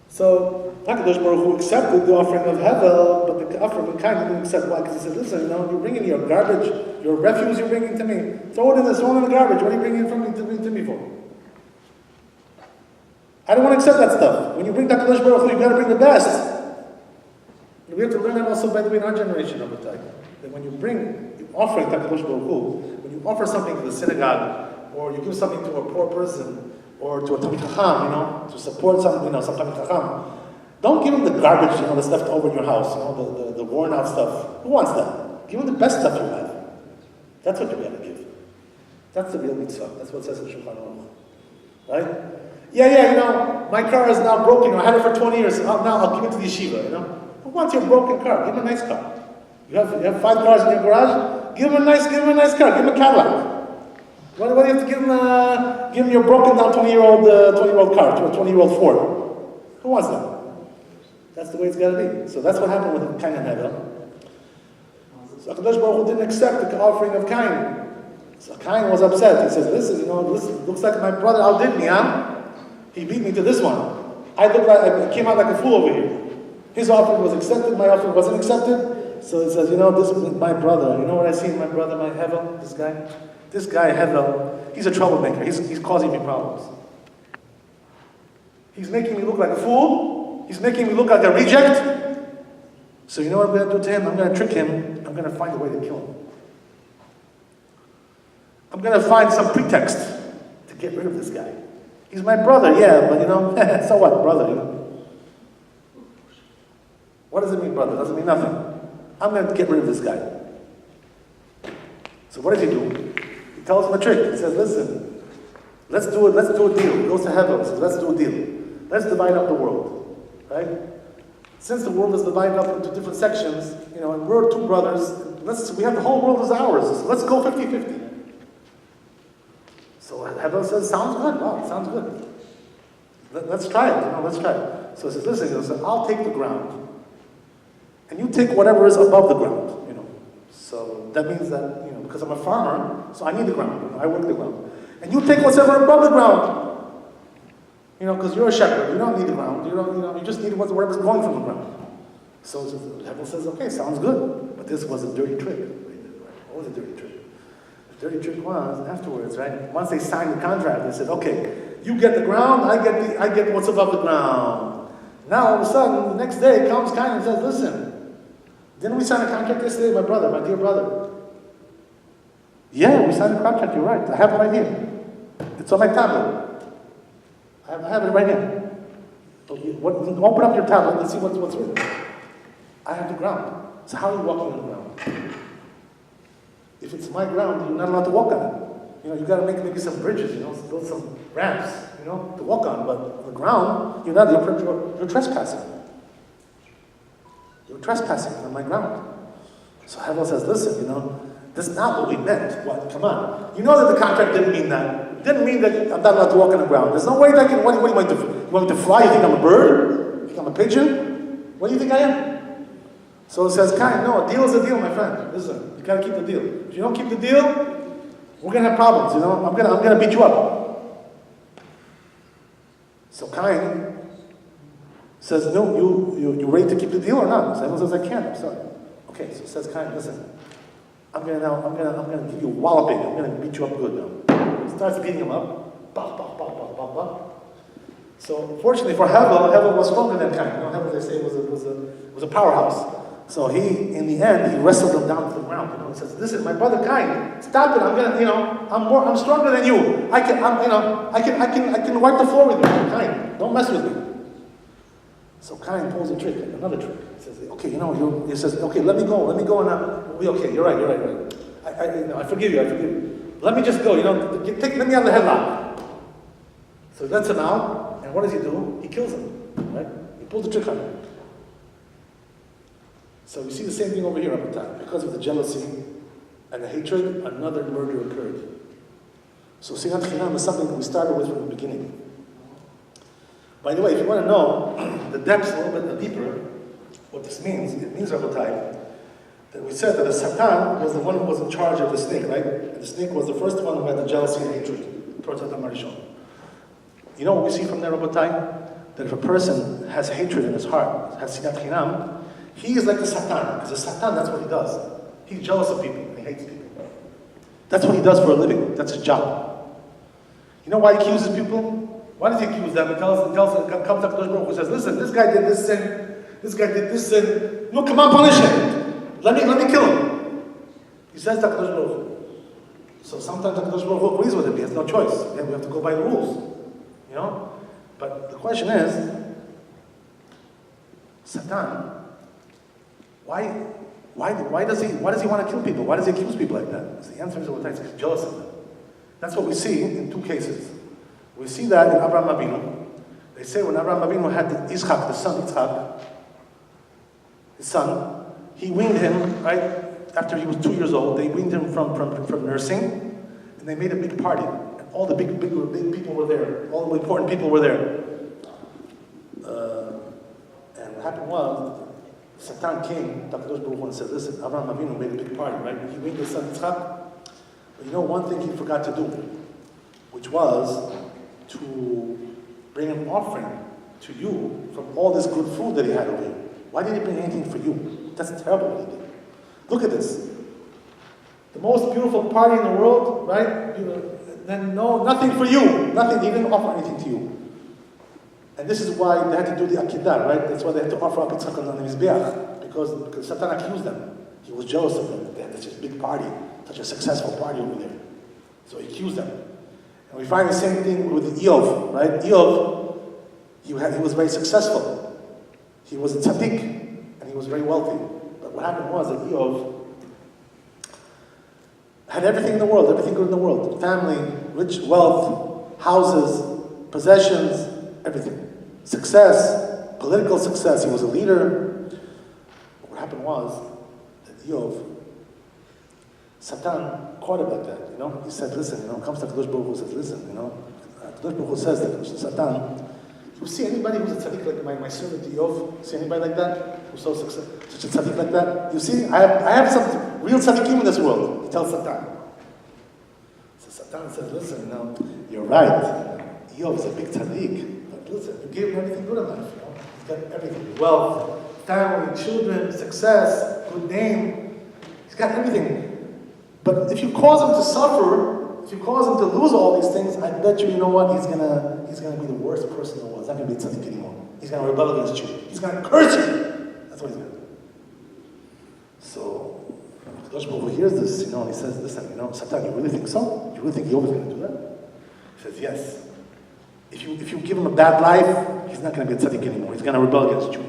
So HaKadosh Baruch Hu accepted the offering of Hevel, but the offering of Cain didn't accept. Why? Because he said, listen, you're bringing your garbage, your refuse you're bringing to me. Throw it in the garbage. What are you bringing from me to me for? I don't want to accept that stuff. When you bring HaKadosh Baruch Hu, you've got to bring the best. And we have to learn that also, by the way, in our generation of the time. That when you bring offering to HaKadosh Baruch Hu, when you offer something to the synagogue, or you give something to a poor person, or to a Talmid Chacham, to support some Talmid Chacham. Don't give him the garbage, that's left over in your house, the worn out stuff. Who wants that? Give him the best stuff you have. That's what you got to give. That's the real mitzvah. That's what it says in Shulchan Aruch. Right? Yeah, my car is now broken. I had it for 20 years. Now I'll give it to the yeshiva, Who wants your broken car? Give him a nice car. You have 5 cars in your garage? Give him a nice car. Give him a Cadillac. Why do you have to give him your broken down 20-year-old car, to a 20-year-old Ford? Who wants that? That's the way it's got to be. So that's what happened with Cain and Hevel. So HaKadosh Baruch Hu didn't accept the offering of Cain. So Cain was upset. He says, listen, this looks like my brother outdid me, He beat me to this one. I came out like a fool over here. His offering was accepted, my offering wasn't accepted. So he says, this is my brother. You know what I see in my brother, my Hevel, this guy? This guy, Hevel, he's a troublemaker. He's causing me problems. He's making me look like a fool. He's making me look like a reject. So you know what I'm going to do to him? I'm going to trick him. I'm I'm going to find a way to kill him. I'm going to find some pretext to get rid of this guy. He's my brother, yeah, but so what, brother, What does it mean, brother? It doesn't mean nothing. I'm going to get rid of this guy. So what does he do? He tells him a trick. He says, listen, let's do a deal. He goes to heaven and says, let's do a deal. Let's divide up the world, right? Since the world is divided up into different sections, and we're two brothers, we have the whole world as ours. So let's go 50-50. So heaven says, sounds good. Wow, sounds good. Let's try it. Let's try it. So he says, listen, he says, I'll take the ground, and you take whatever is above the ground. So that means that because I'm a farmer, so I need the ground. I work the ground, and you take whatever above the ground. Because you're a shepherd, you don't need the ground. You just need whatever's going from the ground. So heaven says, okay, sounds good, but this was a dirty trick. What was a dirty trick? The dirty trick was afterwards, right? Once they signed the contract, they said, okay, you get the ground, I get what's above the ground. Now all of a sudden, the next day comes Cain and says, listen, didn't we sign a contract yesterday, my dear brother? Yeah, we signed a contract, you're right. I have it right here. It's on my tablet. I have it right here. Open up your tablet and see what's written. I have the ground. So how are you walking on the ground? If it's my ground, you're not allowed to walk on it. You got to make maybe some bridges, build some ramps, to walk on. But on the ground, you're trespassing. You're trespassing on my ground. So heaven says, listen, that's not what we meant. What? Come on. You know that the contract didn't mean that. It didn't mean that I'm not allowed to walk on the ground. There's no way that I can, what do you want me to do? You want me to fly? You think I'm a bird? You think I'm a pigeon? What do you think I am? So it says, Cain, no, a deal is a deal, my friend. Listen, you gotta keep the deal. If you don't keep the deal, we're gonna have problems, I'm gonna beat you up. So Cain says, no, you ready to keep the deal or not? So everyone says, I can't, I'm sorry. Okay, so it says, Cain, listen, I'm gonna give you a walloping. I'm gonna beat you up good now. He starts beating him up. Bah, bah, bah, bah, bah, bah. So fortunately for Hevel was stronger than Cain. Hevel, they say, was a powerhouse. So in the end, he wrestled him down to the ground. He says, "Listen, my brother Cain, stop it! I'm gonna, I'm stronger than you. I can wipe the floor with you, Cain. Don't mess with me." So Cain pulls a trick, another trick. He says, "Okay, he says, okay, let me go, and we'll be okay. You're right. I forgive you. Let me just go. Let me out of the headlock." So he lets him out, and what does he do? He kills him. Right? He pulls the trick on him. So we see the same thing over here up the top. Because of the jealousy and the hatred, another murder occurred. So Sinat Chinam is something that we started with from the beginning. By the way, if you want to know the depths a little bit deeper, what this means, it means, Rabbi, that we said that the Satan was the one who was in charge of the snake, right? And the snake was the first one who had the jealousy and hatred towards Adam Arishon. You know what we see from there, Rabbi? That if a person has hatred in his heart, has Sinat Chinam, he is like the Satan, because the Satan, that's what he does. He's jealous of people, and he hates people. That's what he does for a living. That's his job. You know why he accuses people? Why does he accuse them? He comes up to Kadosh Baruch Hu and says, listen, this guy did this sin, this guy did this sin. No, come on, punish him. Let me kill him. He says to Kadosh Baruch Hu. So sometimes Kadosh Baruch Hu agrees with him. He has no choice. Yeah, we have to go by the rules. But the question is, Satan, why does he want to kill people? Why does he accuse people like that? The answer is he's jealous of them. That's what we see in two cases. We see that in Abraham Avinu. They say when Abraham Avinu had Yitzchak, the son Yitzchak, his son, he weaned him, right, after he was 2 years old. They weaned him from nursing, and they made a big party. And all the big people were there. All the important people were there. And what happened was, Satan came to Kadosh Baruch Hu and said, listen, Abraham Avinu made a big party, right? He weaned his son Yitzchak. But one thing he forgot to do, which was to bring an offering to you from all this good food that he had over here. Why did he bring anything for you? That's terrible what he did. Look at this. The most beautiful party in the world, right? Then nothing for you. Nothing. He didn't offer anything to you. And this is why they had to do the Akedah, right? That's why they had to offer up Yitzchak on the Mizbeach, because Satan accused them. He he was jealous of them. They had such a big party, such a successful party over there. So he accused them. And we find the same thing with Eov, right? Eov, he was very successful. He was a tzaddik, and he was very wealthy. But what happened was that Eov had everything in the world, everything good in the world. Family, rich, wealth, houses, possessions, everything. Success, political success, he was a leader. But what happened was that Eov, Satan caught him like that, He said, listen, comes to Kadosh Baruch Hu, says, listen, Kadosh Baruch Hu says that Satan, you see anybody who's a tzaddik like my servant Eov? See anybody like that? Who's so successful, such a tzaddik like that? You see, I have some real tzaddikim in this world. He tells Satan. So Satan says, listen, you're right. Eov is a big tzaddik. But listen, you gave him everything good in life, He's got everything. Wealth, family, children, success, good name. He's got everything. But if you cause him to suffer, if you cause him to lose all these things, I bet you, what? He's gonna be the worst person in the world. He's not gonna be a tzaddik anymore. He's gonna rebel against you. He's gonna curse you. That's what he's gonna do. So, Kadosh Baruch Hu hears this, and he says, listen, Satan, you really think so? You really think Eov is gonna do that? He says, yes. If you give him a bad life, he's not gonna be a tzaddik anymore. He's gonna rebel against you.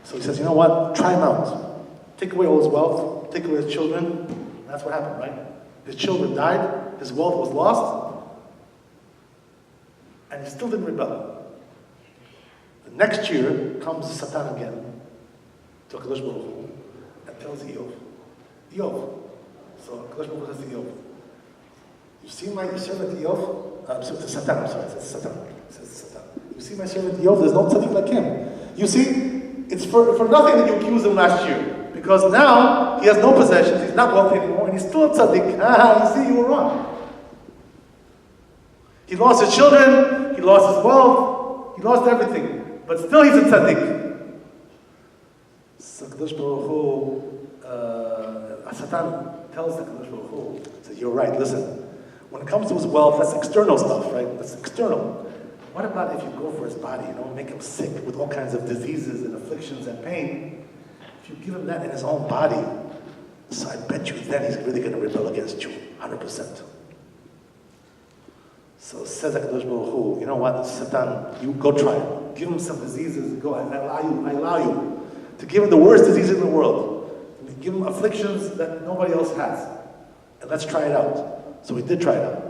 So he says, you know what? Try him out. Take away all his wealth, take away his children. That's what happened, right? His children died, his wealth was lost, and he still didn't rebel. The next year comes Satan again to Kadosh Baruch Hu and tells Eov. So Kadosh Baruch Hu says to Eov, you see my servant Eov? To Satan, I'm sorry, it says Satan. You see my servant Eov? There's no tzaddik like him. You see, it's for nothing that you accused him last year. Because now, he has no possessions, he's not wealthy anymore, and he's still a tzaddik. You see, you were wrong. He lost his children, he lost his wealth, he lost everything. But still he's a tzaddik. So Kadosh Baruch Hu, Satan tells the Kadosh Baruch Hu, says, you're right, listen. When it comes to his wealth, that's external stuff, right? That's external. What about if you go for his body, make him sick with all kinds of diseases and afflictions and pain? If you give him that in his own body, so I bet you then he's really going to rebel against you, 100%. So says HaKadosh Baruch Hu, you know what, Satan, you go try it. Give him some diseases, go, I allow you to give him the worst disease in the world. Give him afflictions that nobody else has. And let's try it out. So we did try it out.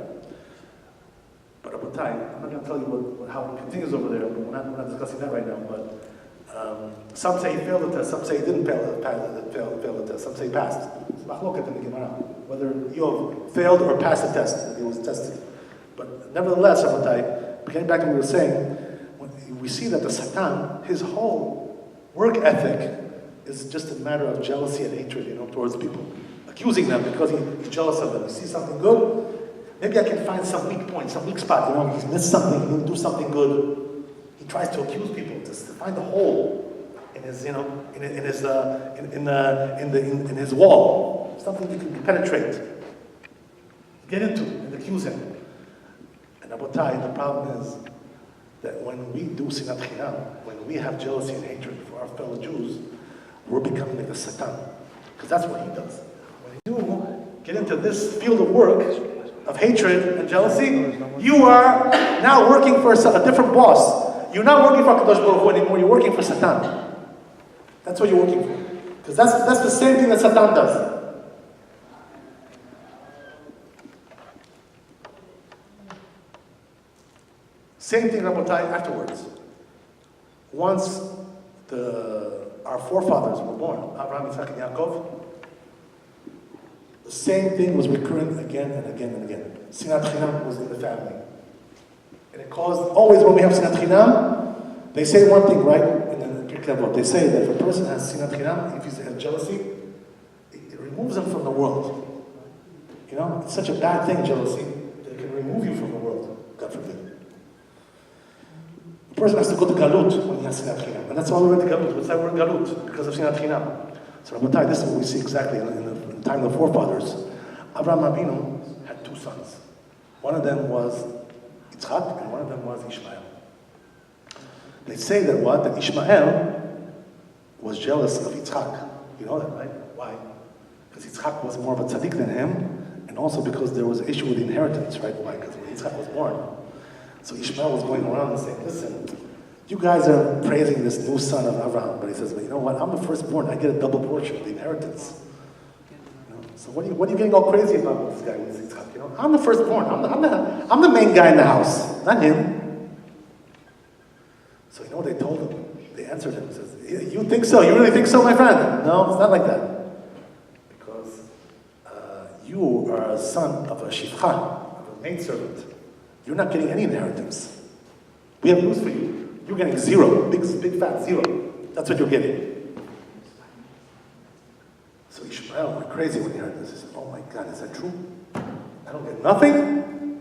But Rabotai, I'm not going to tell you how it continues over there, we're not discussing that right now, but some say he failed the test, some say he didn't fail the test, some say he passed. It's machloket in the Gemara, whether Eov failed or passed the test that he was tested. But nevertheless, Rabotai, getting back to what we were saying, we see that the Satan, his whole work ethic is just a matter of jealousy and hatred, towards people. Accusing them because he's jealous of them. He sees something good, maybe I can find some weak point, some weak spot, he's missed something, he didn't do something good. He tries to accuse people, to find the hole in his, in his wall, something he can penetrate, get into, and accuse him. And Rabotai, the problem is that when we do sinat chinam, when we have jealousy and hatred for our fellow Jews, we're becoming like the Satan, because that's what he does. When you get into this field of work of hatred and jealousy, you are now working for a different boss. You're not working for Kadosh Baruch Hu anymore, you're working for Satan. That's what you're working for. Because that's the same thing that Satan does. Same thing, Rabotai, afterwards. Once our forefathers were born, Abraham, Yitzhak, and Yaakov, the same thing was recurring again and again and again. Sinat Chinam was in the family. And it caused, always when we have Sinat Chinam, they say one thing, right? In the Greek level, they say that if a person has Sinat Chinam, if he has jealousy, it removes him from the world. It's such a bad thing, jealousy, that it can remove you from the world, God forbid. A person has to go to Galut when he has Sinat Chinam. And that's why we went to Galut. What's that word, Galut? Because of Sinat Chinam. So Rabotai, this is what we see exactly in the time of the forefathers. Abraham Avinu had two sons. One of them was Yitzchak, and one of them was Ishmael. They say that Ishmael was jealous of Yitzchak. You know that, right? Why? Because Yitzchak was more of a tzaddik than him, and also because there was an issue with inheritance, right? Why? Because when Yitzchak was born, so Ishmael was going around and saying, listen, you guys are praising this new son of Abraham, but he says, well, you know what, I'm the firstborn, I get a double portion of the inheritance. You know? So what are you getting all crazy about with this guy, with Yitzchak? You know, I'm the firstborn, I'm the main guy in the house, not him. So you know what they told him? They answered him, says, you think so? You really think so, my friend? No, it's not like that. Because you are a son of a shifcha, of a maidservant. You're not getting any inheritance. We have news for you. You're getting zero, big fat zero. That's what you're getting. So Ishmael went crazy when he heard this. He said, oh my God, is that true? I don't get nothing?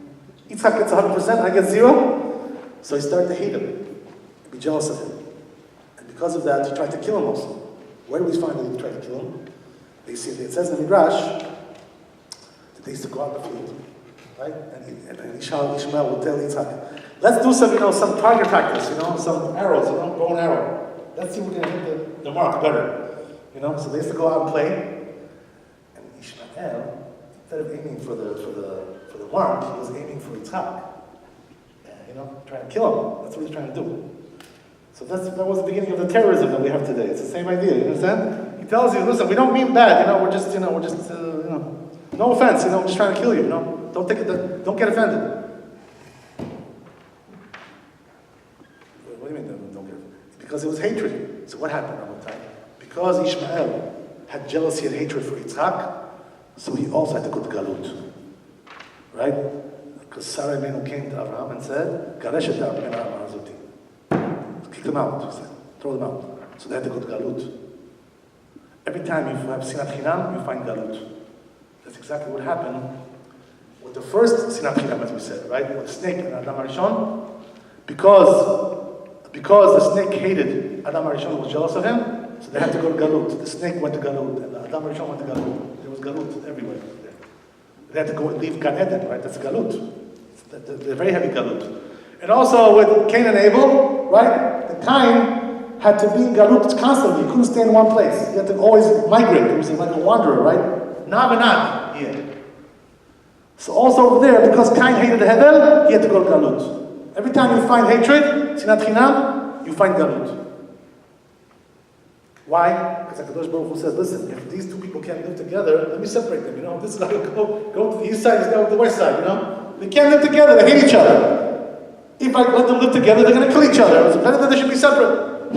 Yitzchak gets 100%, I get zero? So he started to hate him, and be jealous of him. And because of that, he tried to kill him also. Where do we find that he tried to kill him? It says in the Midrash that they used to go out in the field. Right? And Ishmael would tell Yitzchak, let's do some target practice, some arrows, bow and arrow. Let's see if we can hit the mark better. So they used to go out and play. And Ishmael, instead of aiming for the mark, he was aiming for Yitzchak. Trying to kill him. That's what he's trying to do. So that was the beginning of the terrorism that we have today. It's the same idea, you understand? He tells you, listen, we don't mean bad, we're just no offense, we're just trying to kill you, Don't don't get offended. What do you mean don't get offended? Because it was hatred. So what happened, Rabbi? Because Ishmael had jealousy and hatred for Yitzchak, so he also had to go to Galut. Right? Because Sarah Imenu came to Abraham and said, Garesh et Abraham Azuti. Kick them out, he said. Throw them out. So they had to go to Galut. Every time you have Sinat Chinam, you find Galut. That's exactly what happened with the first Sinat Chinam, as we said, right? With the snake and Adam Arishon. Because the snake hated Adam Arishon, was jealous of him, so they had to go to Galut. The snake went to Galut, and Adam Arishon went to Galut. There was Galut everywhere. They had to go and leave Gan Eden, right? That's Galut. They're very heavy Galut. And also with Cain and Abel, right? The Cain had to be in Galut constantly. He couldn't stay in one place. He had to always migrate. He was like a wanderer, right? Nav and Nav. Yeah. So also over there, because Cain hated Hevel, he had to go to Galut. Every time you find hatred, Sinat Chinam, you find Galut. Why? Because HaKadosh Baruch Hu says, listen, if these two people can't live together, let me separate them, This guy will go to the east side, this guy will to the west side, They can't live together, they hate each other. If I let them live together, they're going to kill each other. It's better that they should be separate.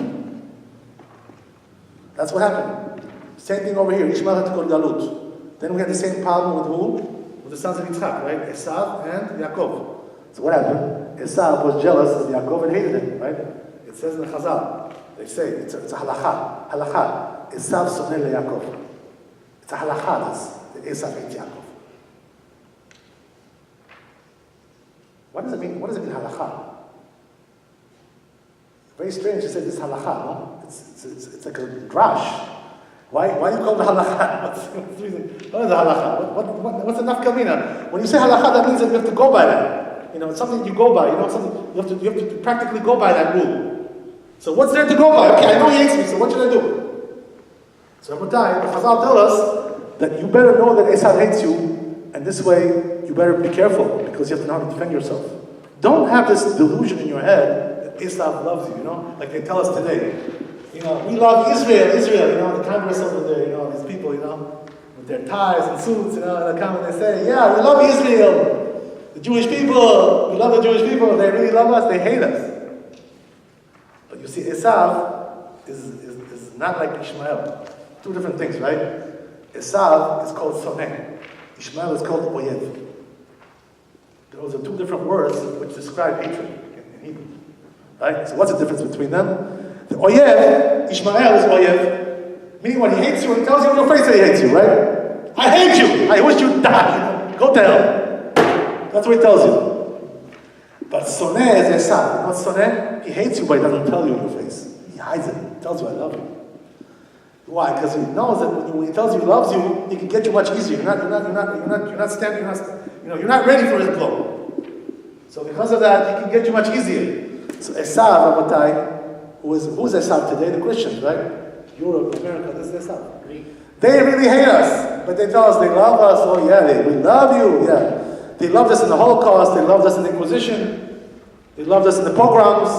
That's what happened. Same thing over here. Ishmael had to go to Galut. Then we had the same problem with who? With the sons of Yitzchak, right? Esav and Yaakov. So what happened? Esav was jealous of Yaakov and hated him, right? It says in the Chazal. They say, it's a halacha. Halacha. Esav sonel Yaakov. It's a halacha that Esav hates Yaakov. What does it mean? What does it mean halacha? Very strange to say this halacha, no? It's like a drash. Why do you call it halacha? What's the reason? What is the halacha? What's the nafkamina? When you say halacha, that means that you have to go by that. It's something you go by. Something you have to practically go by that rule. So what's there to go by? Okay, I know he hates me, so what should I do? So Rabbi, the Chazal tell us that you better know that Esav hates you, and this way you better be careful, because you have to know how to defend yourself. Don't have this delusion in your head that Esav loves you, like they tell us today. We love Israel, the Congress over there, these people, with their ties and suits, they come and they say, yeah, we love Israel, the Jewish people, we love the Jewish people, they really love us, they hate us. But you see, Esav is not like Ishmael. Two different things, right? Esav is called Soneh. Ishmael is called Oyev. Those are two different words which describe hatred in Hebrew. Right? So what's the difference between them? The Oyev, Ishmael is Oyev, meaning when he hates you, he tells you in your face that he hates you, right? I hate you! I wish you'd die! Go to hell! That's what he tells you. But Soneh is Esav. What's Soneh? He hates you, but he doesn't tell you in your face. He hides it. He tells you, I love you. Why? Because he knows that when he tells you he loves you, he can get you much easier. You're not ready for his blow. So because of that, he can get you much easier. So Esav, Rabbi, who's Esav today? The Christians, right? Europe, America, this is Esav. They really hate us, but they tell us they love us. Oh yeah, we love you. Yeah, they loved us in the Holocaust. They loved us in the Inquisition. They loved us in the pogroms.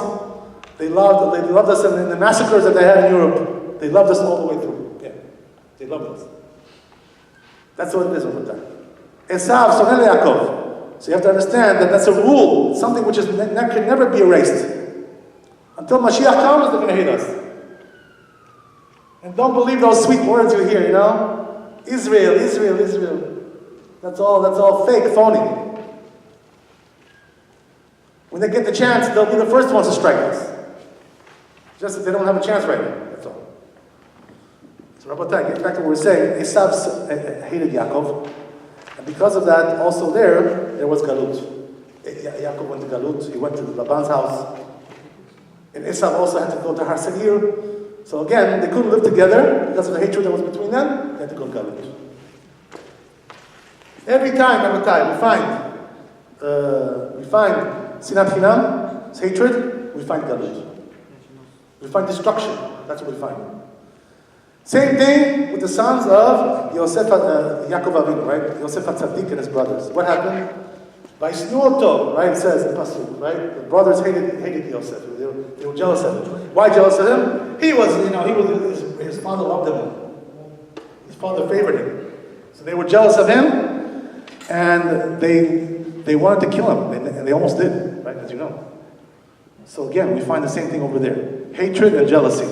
They loved us in the massacres that they had in Europe. They loved us all the way through. Yeah, they loved us. That's what it is over time. Esav sonel Yaakov. So you have to understand that that's a rule, something which can never be erased. Until Mashiach comes, they're going to hate us. And don't believe those sweet words you hear, you know? Israel, Israel, Israel. That's all fake, phony. When they get the chance, they'll be the first ones to strike us. Just that they don't have a chance right now, that's all. So Rabbi, get back to what we're saying. Esav hated Yaakov. And because of that, also there was Galut. Yaakov went to Galut. He went to Laban's house. And Esav also had to go to Har Seir. So again, they couldn't live together because of the hatred that was between them. They had to go to Galut. Every time, we find Sinat Hinam, hatred, we find Galut. We find destruction. That's what we find. Same thing with the sons of Yaakov Avinu, right? Yosef HaTzadik and his brothers. What happened? By Snuoto, right? It says in Pasuk, right? The brothers hated Yosef. They were jealous of him. Why jealous of him? His father loved him. His father favored him. So they were jealous of him, and they wanted to kill him, and they almost did, right? As you know. So again, we find the same thing over there. Hatred and jealousy.